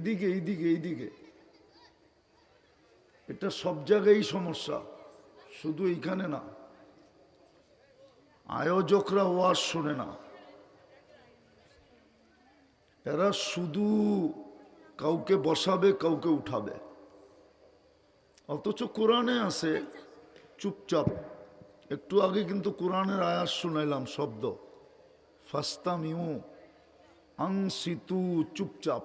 এইদিকে এইদিকে এইদিকে এটা সব জায়গায় সমস্যা, শুধু এইখানে না। আয়োজকরা ওয়াজ শোনে না, এরা শুধু কাউকে বসাবে কাউকে উঠাবে। অথচ কোরআনে আছে চুপচাপ। একটু আগে কিন্তু কোরআনের আয়াত শুনাইলাম, শব্দ ফাস্তামিউ আনসিতু, চুপচাপ।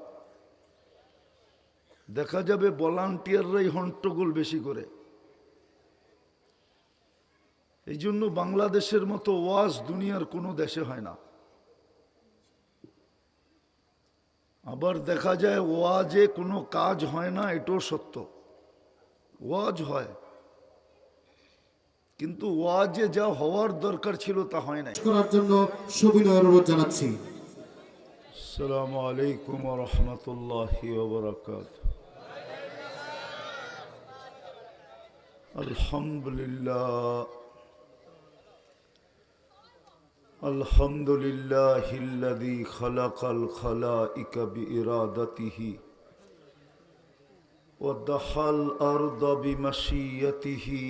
দেখা যাবে ভলান্টিয়াররাই হট্টগোল বেশি করে। এই জন্য বাংলাদেশের মতো ওয়াজ দুনিয়ার কোনো দেশে হয় না। আবার দেখা যায় ওয়াজে কোনো কাজ হয় না, এটাও সত্য। ওয়াজ হয়, কিন্তু ওয়াজে যা হওয়ার দরকার ছিল তা হয় নাই। করার জন্য সবিনয় অনুরোধ জানাচ্ছি। আসসালামু আলাইকুম ওয়া রাহমাতুল্লাহি ওয়া বারাকাতুহু। আলহামদুলিল্লাহ আলহামদুলিল্লাহিল্লাযী খালাকাল খালাইকা বিইরাদাতিহি ওয়া দাহাল আরদা বিমাশিয়াতিহি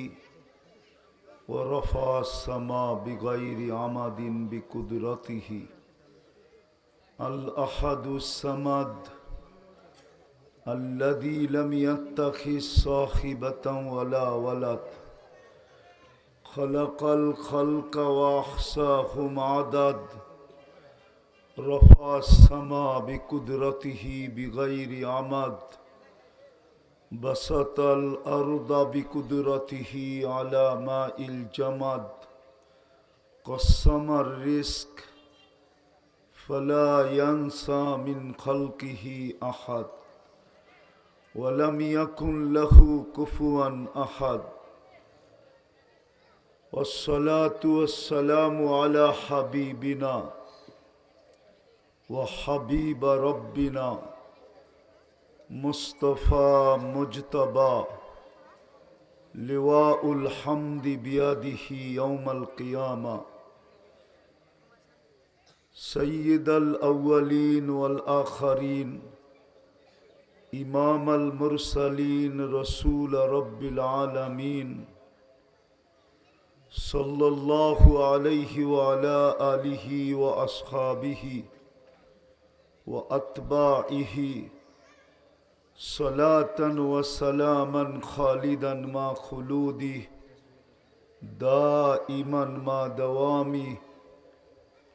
ওয়া রাফা'আস সামা বিগাইরি আমাদিন বিকুদরাতিহি। আল আহাদুস সামাদ الذي لم يتخذ صاحبة ولا ولد خلق الخلق وأحصاهم عدد رفع السماء بقدرته بغير عمد بسط الأرض بقدرته على ماء الجمد قسم الرزق فلا ينسى من خلقه أحد ولم يكن له كفوا أحد والصلاة والسلام على حبيبنا وحبيب ربنا مصطفى مجتبى لواء الحمد بيده يوم القيامة سيد الأولين والآخرين إمام المرسلين رسول رب العالمين صلى الله عليه وعلى آله وأصحابه وأتباعه صلاة وسلاما خالدا مع خلوده دائما مع دوامه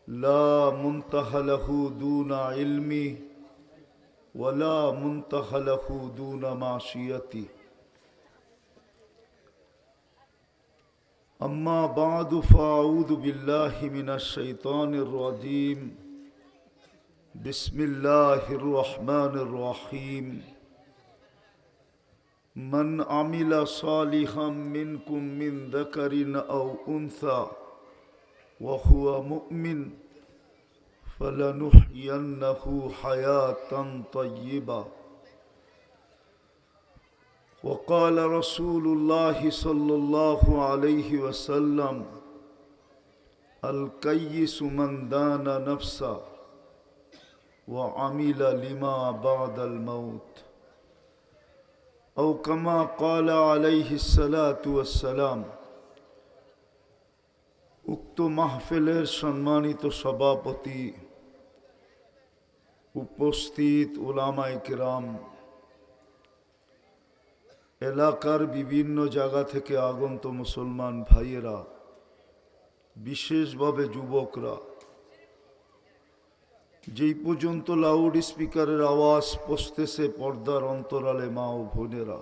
لا منتهى له دون علمه ولا منتهى له دون معصيته. أما بعد فأعوذ بالله من الشيطان الرجيم بسم الله الرحمن الرحيم من عمل صالحا منكم من ذكر أو أنثى وهو مؤمن فلنحيينه حياة طيبة. وقال رسول الله صلى الله عليه وسلم الكيس من دان نفسه وعمل لما بعد الموت أو كما قال عليه الصلاة والسلام. উক্ত মাহফিলের সম্মানিত সভাপতি, উপস্থিত উলামায়ে কেরাম, এলাকার বিভিন্ন জায়গা থেকে আগত মুসলমান ভাইয়েরা, বিশেষভাবে যুবকরা, যেই পর্যন্ত লাউড স্পিকারের আওয়াজ পৌঁছতেছে পর্দার অন্তরালে মা ও বোনেরা,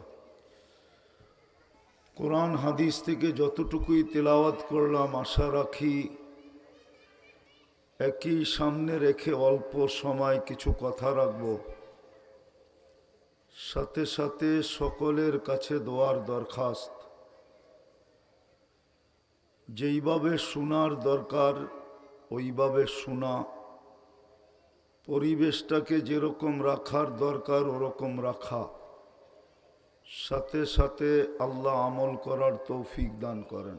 কোরআন হাদিস থেকে যতটুকুই তেলাওয়াত করলাম আশা রাখি একই সামনে রেখে অল্প সময় কিছু কথা রাখব। সাথে সাথে সকলের কাছে দোয়ার দরখাস্ত, যেইভাবে শোনার দরকার ওইভাবে শোনা, পরিবেশটাকে যেরকম রাখার দরকার ওরকম রাখা, সাথে সাথে আল্লাহ আমল করার তৌফিক দান করেন।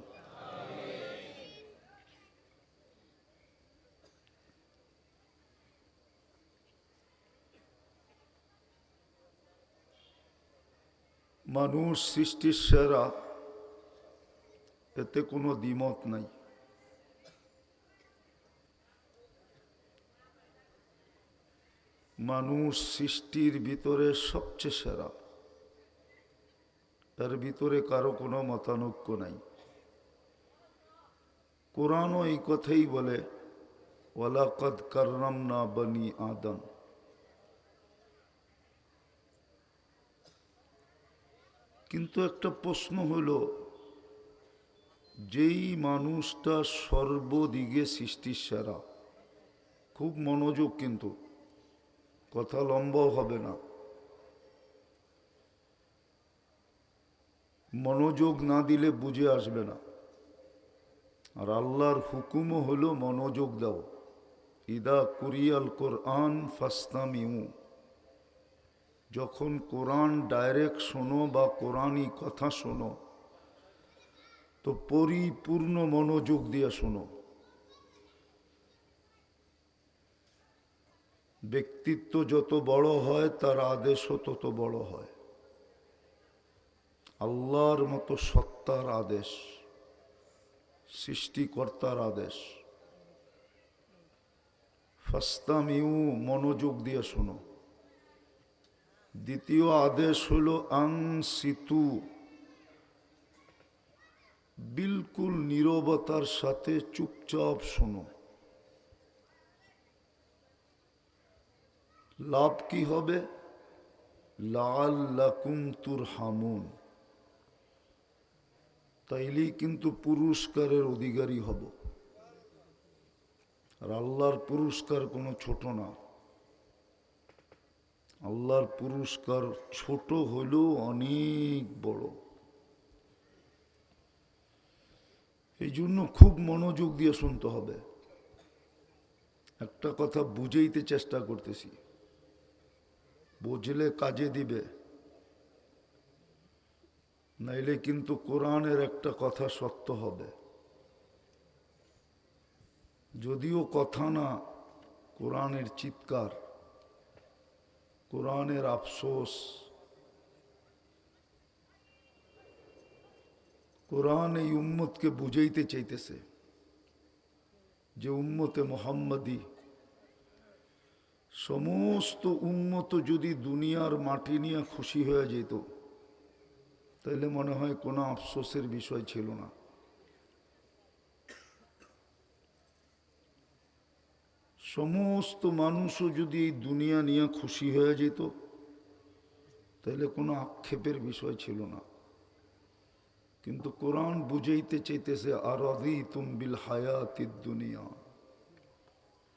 মানুষ সৃষ্টির সেরা, এতে কোনো দ্বিমত নাই। মানুষ সৃষ্টির ভিতরে সবচেয়ে সেরা, এর ভিতরে কারো কোনো মতানৈক্য নাই। কোরআনও এই কথাই বলে, ওয়ালাকাদ কাররামনা বনি আদম। কিন্তু একটা প্রশ্ন হলো, যেই মানুষটা সর্বদিকে সৃষ্টির সেরা, খুব মনোযোগ, কিন্তু কথা লম্বাও হবে না, মনোযোগ না দিলে বুঝে আসবে না। আর আল্লাহর হুকুমও হলো মনোযোগ দাও। ইদা কুরিয়াল কোরআন ফাস্তামিউ, যখন কোরআন ডাইরেক্ট শোনো বা কোরআনই কথা শোনো, তো পরিপূর্ণ মনোযোগ দিয়ে শোনো। ব্যক্তিত্ব যত বড় হয় তার আদেশও তত বড় হয়। আল্লাহর মতো সত্তার আদেশ, সৃষ্টিকর্তার আদেশ। ফাস্তামিউ, মনোযোগ দিয়ে শোনো। দ্বিতীয় আদেশ হলো আনসিতু, বিলকুল নীরবতার সাথে চুপচাপ শোনো। লাভ কি হবে? লাআল্লাকুম তুরহামুন, তাইলেই কিন্তু পুরস্কারের অধিকারী হব। আর আল্লাহর পুরস্কার কোনো ছোট না। আল্লাহর পুরস্কার ছোট হলেও অনেক বড়। এই জন্য খুব মনোযোগ দিয়ে শুনতে হবে। একটা কথা বুঝাইতে চেষ্টা করতেছি, বুঝলে কাজে দিবে, নাইলে কিন্তু কোরআনের একটা কথা সত্য হবে। যদিও কথা না, কোরআনের চিৎকার, কোরআনের আফসোস। কোরআন এই উম্মতকে বুঝাইতে চাইতেছে যে উম্মতে মুহাম্মাদি, সমস্ত উম্মত যদি দুনিয়ার মাটি নিয়ে খুশি হয়ে যেত, তাহলে মনে হয় কোনো আফসোসের বিষয় ছিল না। সমস্ত মানুষও যদি এই দুনিয়া নিয়ে খুশি হয়ে যেত, তাহলে কোনো আক্ষেপের বিষয় ছিল না। কিন্তু কোরআন বুঝাইতে চাইতেছে, আরাদিতুম বিল হায়াতিদ দুনিয়া,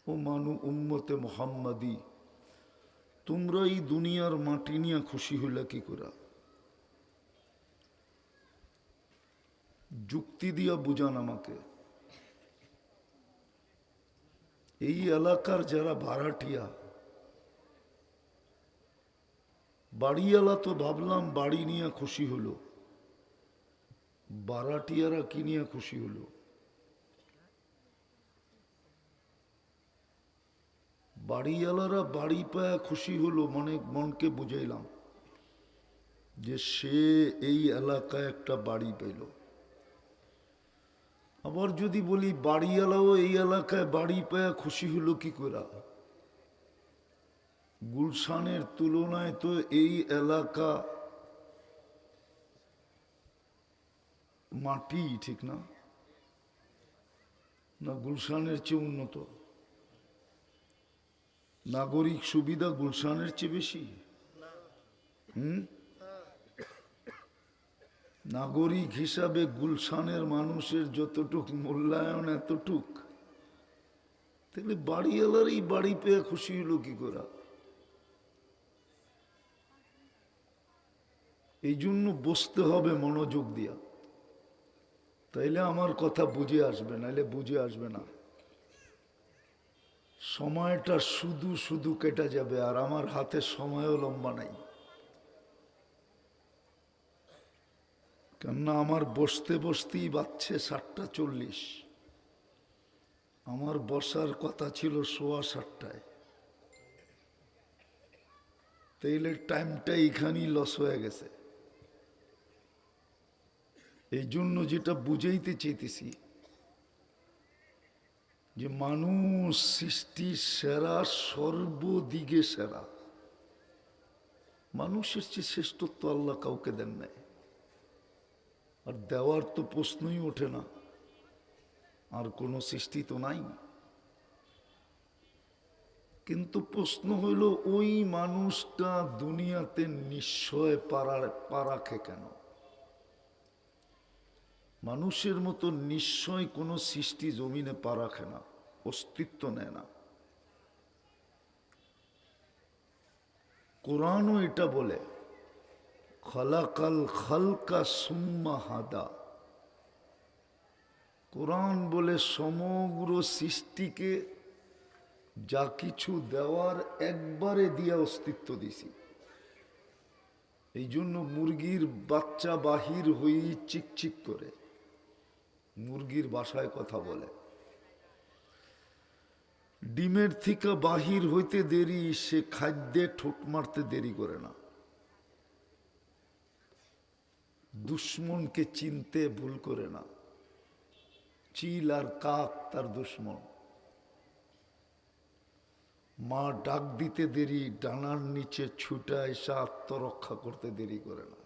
ও মানু উম্মতে মুহাম্মাদি, তোমরা এই দুনিয়ার মাটি নিয়ে খুশি হইলা কি করে? যুক্তি দিয়া বুঝান আমাকে। এই এলাকার যারা ভাড়াটিয়া, বাড়িওয়ালা তো ভাবলাম বাড়ি নিয়ে খুশি হলো, ভাড়াটিয়ারা কি নিয়ে খুশি হলো? বাড়িওয়ালারা বাড়ি পায় খুশি হলো, মনকে বুঝাইলাম যে সে এই এলাকায় একটা বাড়ি পেল। আবার যদি বলি বাড়িওয়ালাও এই এলাকায় বাড়ি পায় খুশি হলো কি করে? গুলশানের তুলনায় তো এই এলাকা মাটি, ঠিক না? না গুলশানের চেয়ে উন্নত? নাগরিক সুবিধা গুলশানের চেয়ে বেশি? নাগরিক হিসাবে গুলশানের মানুষের যতটুক মূল্যায়ন এতটুক, তাহলে বাড়িওয়ালারই বাড়ি পেয়ে খুশি হলো কি করে? এই জন্য বসতে হবে মনোযোগ দিয়া, তাইলে আমার কথা বুঝে আসবে, নাইলে বুঝে আসবে না। সময়টা শুধু শুধু কেটে যাবে, আর আমার হাতে সময়ও লম্বা নাই। কেননা আমার বসতে বসতেই বাজছে 7:40। আমার বসার কথা ছিল 7:15। তাইলে টাইমটা এখানেই লস হয়ে গেছে। এই জন্য যেটা বুঝাইতে চেয়েছি যে মানুষ সৃষ্টির সেরা, সর্বদিকে সেরা। মানুষের চেয়ে শ্রেষ্ঠত্ব আল্লাহ কাউকে দেন নাই, আর দেওয়ার তো প্রশ্নই ওঠে না। আর কোনো সৃষ্টি তো নাই। কিন্তু প্রশ্ন হইল, ওই মানুষটা দুনিয়াতে নিশ্চয় পা রাখে কেন? মানুষের মতো নিশ্চয় কোনো সৃষ্টি জমিনে পা রাখে না, অস্তিত্ব নেয় না। কোরআনও এটা বলে, খালাকাল খালকা সুম্মা হাদা। কোরআন বলে সমগ্র সৃষ্টিকে যা কিছু দেওয়ার একবারে দিয়া অস্তিত্ব দিছি। এই জন্য মুরগির বাচ্চা বাহির হয়ে চিকচিক করে, মুরগির বাসায় কথা বলে। ডিমের থেকে বাহির হইতে দেরি, সে খাদ্যে ঠোঁট মারতে দেরি করে না। দুশ্মনকে চিনতে ভুল করে না। চিল আর কাক তার দুশ্মন। মা ডাক দিতে দেরি, ডানার নিচে ছুটা এসে আত্মরক্ষা করতে দেরি করে না।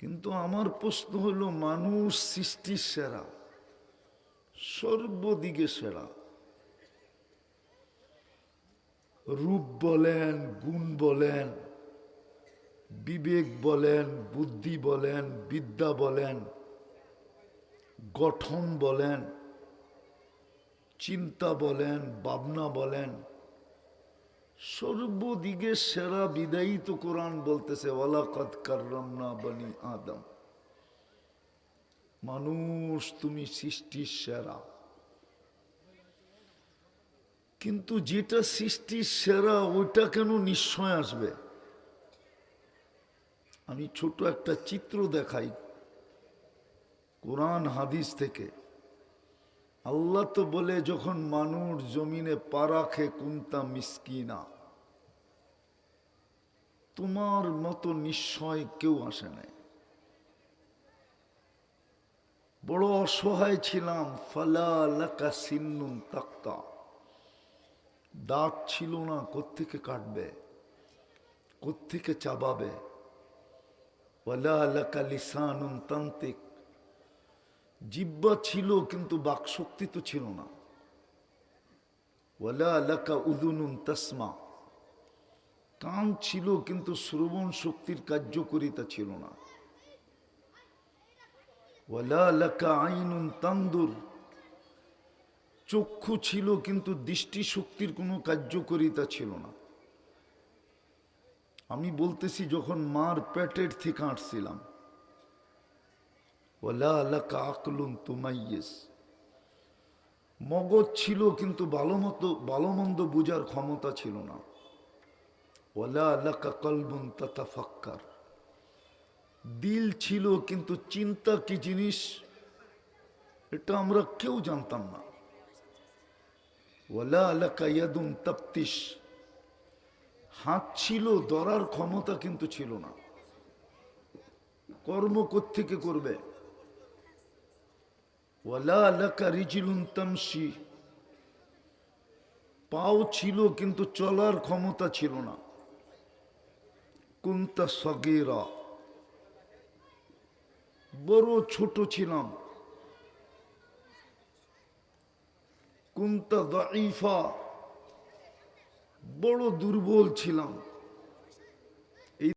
কিন্তু আমার প্রশ্ন হলো, মানুষ সৃষ্টির সেরা, সর্বদিকে সেরা। রূপ বলেন, গুণ বলেন, বিবেক বলেন, বুদ্ধি বলেন, বিদ্যা বলেন, গঠন বলেন, চিন্তা বলেন, ভাবনা বলেন, সর্বদিকে সেরা। বিদায়ী তো কোরআন বলতেছে, ওয়ালাকাদ কাররামনা বনি আদম। মানুষ তুমি সৃষ্টির সেরা। কিন্তু যেটা সৃষ্টির সেরা ওইটা কেন নিশ্চয় আসবে? আমি ছোট একটা চিত্র দেখাই কোরআন হাদিস থেকে। আল্লাহ তো বলে, যখন মানুষ জমিনে পা রাখে, কুন্তা মিসকিনা, তোমার মতো নিশ্চয় কেউ আসে নাই। বড় অসহায় ছিলাম। ফালা লাকা সিন্নুন তাক্তা, দাঁত ছিল না, কোত্থেকে কাটবে, কোত্থেকে চাবাবে। ওয়ালা লাকা লিসানুন তান্তিক, জিহ্বা ছিল কিন্তু বাকশক্তি তো ছিল না। ওয়ালা লাকা উযুনুন তাসমা, কান ছিল কিন্তু শ্রবণ শক্তির কার্যকারিতা ছিল না। ওয়ালা লাকা আইনুন তানদুর, চক্ষু ছিল কিন্তু দৃষ্টি শক্তির কোনো কার্যকারিতা ছিল না। আমি বলতেছি যখন মার পেটের থেকে আসছিলাম। ওয়ালা লাকা আকলুন তুমাইয়িজ, মগজ ছিল কিন্তু ভালো মন্দ বুঝার ক্ষমতা ছিল না। ওয়ালা লাকা কলবুন তাতাফাক্কার, দিল ছিল কিন্তু চিন্তা কি জিনিস এটা আমরা কেউ জানতাম না। ওয়ালা লাকা ইয়াদুন তাফতিশ, হাত ছিল, ধরার ক্ষমতা কিন্তু ছিল না। কর্ম কোত্থেকে করবে? ওয়ালা লাকা রিজলুন তামশি, পাও ছিল কিন্তু চলার ক্ষমতা ছিল না। কুনতা সগীরা, বড় ছোট ছিলাম। কুনতা দাঈফা, বড় দুর্বল ছিলাম।